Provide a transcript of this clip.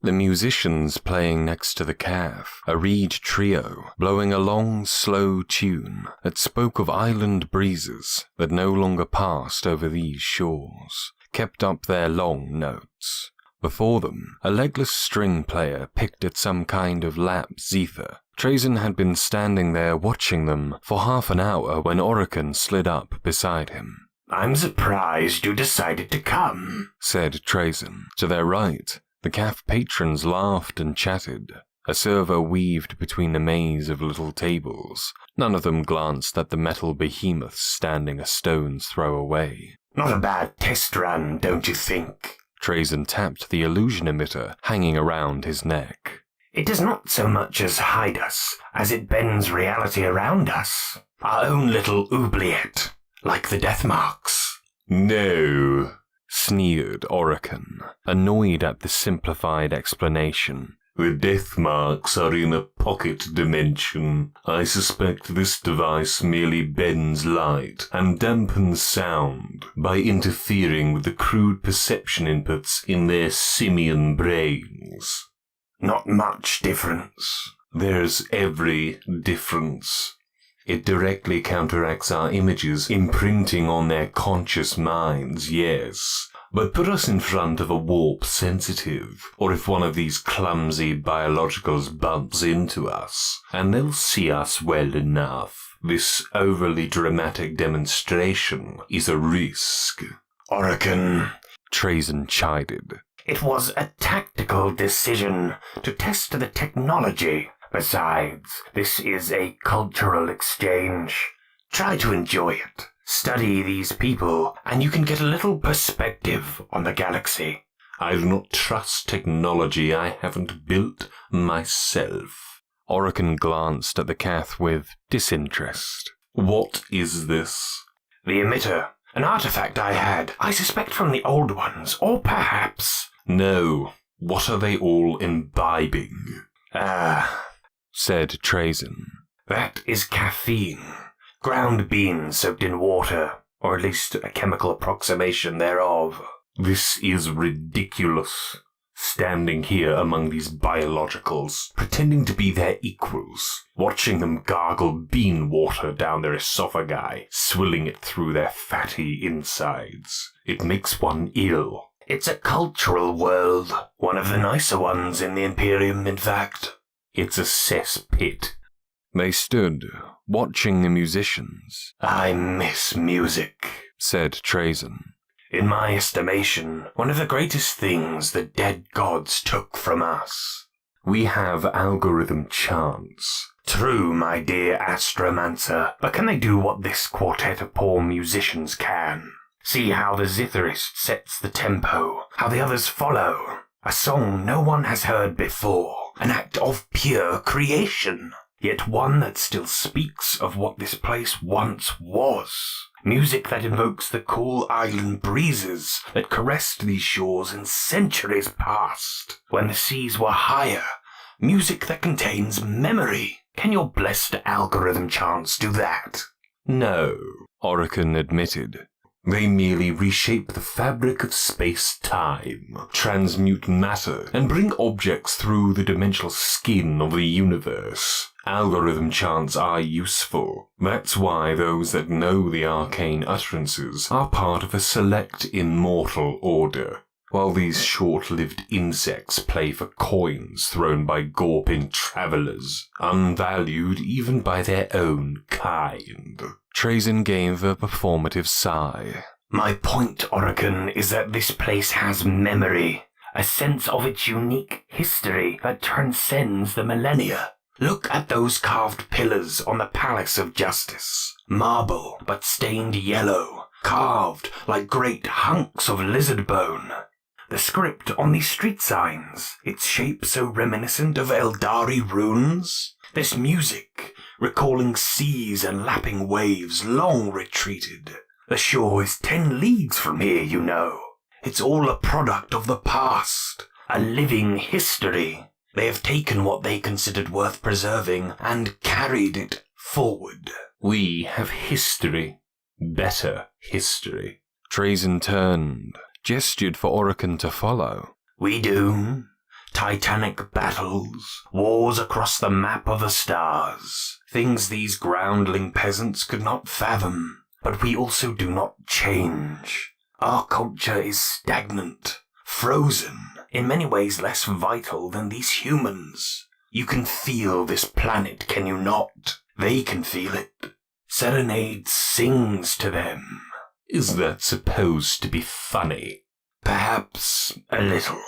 The musicians playing next to the calf, a reed trio, blowing a long, slow tune that spoke of island breezes that no longer passed over these shores, kept up their long notes. Before them, a legless string player picked at some kind of lap zither. Trayzn had been standing there watching them for half an hour when Orikan slid up beside him. "I'm surprised you decided to come," said Trayzn. To their right, the calf patrons laughed and chatted. A server weaved between a maze of little tables. None of them glanced at the metal behemoths standing a stone's throw away. "Not a bad test run, don't you think?" Trayzn tapped the illusion emitter hanging around his neck. "It does not so much as hide us, as it bends reality around us. Our own little oubliette, like the death marks." "No," sneered Orikan, annoyed at the simplified explanation. "The death marks are in a pocket dimension. I suspect this device merely bends light and dampens sound by interfering with the crude perception inputs in their simian brains." "Not much difference." "There's every difference. It directly counteracts our images imprinting on their conscious minds, yes. But put us in front of a warp sensitive, or if one of these clumsy biologicals bumps into us, and they'll see us well enough. This overly dramatic demonstration is a risk." "Orikan," Trayzn chided. "it was a tactical decision to test the technology. Besides, this is a cultural exchange. Try to enjoy it. Study these people, and you can get a little perspective on the galaxy." "I do not trust technology I haven't built myself." Orikan glanced at the calf with disinterest. "What is this?" "The emitter. An artifact I had. I suspect from the old ones, or perhaps—" "No. What are they all imbibing?" Said Trayzn. "That is caffeine. Ground beans soaked in water, or at least a chemical approximation thereof." "This is ridiculous. Standing here among these biologicals, pretending to be their equals, watching them gargle bean water down their esophagi, swilling it through their fatty insides. It makes one ill." "It's a cultural world. One of the nicer ones in the Imperium, in fact." "It's a cesspit." They stood, watching the musicians. "I miss music," said Trayzn. "In my estimation, one of the greatest things the dead gods took from us." "We have algorithm chants." "True, my dear astromancer, but can they do what this quartet of poor musicians can? See how the zitherist sets the tempo, how the others follow. A song no one has heard before, an act of pure creation, yet one that still speaks of what this place once was. Music that invokes the cool island breezes that caressed these shores in centuries past, when the seas were higher. Music that contains memory. Can your blessed algorithm chants do that?" "No," Orikan admitted. "They merely reshape the fabric of space-time, transmute matter, and bring objects through the dimensional skin of the universe. Algorithm chants are useful. That's why those that know the arcane utterances are part of a select immortal order, while these short-lived insects play for coins thrown by gawping travelers, unvalued even by their own kind." Trayzn gave a performative sigh. "My point, Orikan, is that this place has memory, a sense of its unique history that transcends the millennia. Look at those carved pillars on the Palace of Justice. Marble, but stained yellow, carved like great hunks of lizard bone. The script on these street signs, its shape so reminiscent of Eldari runes. This music, recalling seas and lapping waves long retreated. The shore is 10 leagues from here, you know. It's all a product of the past, a living history. They have taken what they considered worth preserving and carried it forward." "We have history. Better history." Trayzn turned, gestured for Orikan to follow. "We do. Titanic battles, wars across the map of the stars, things these groundling peasants could not fathom. But we also do not change. Our culture is stagnant, frozen, in many ways less vital than these humans. You can feel this planet, can you not? They can feel it. Serenade sings to them. Is that supposed to be funny? Perhaps a little.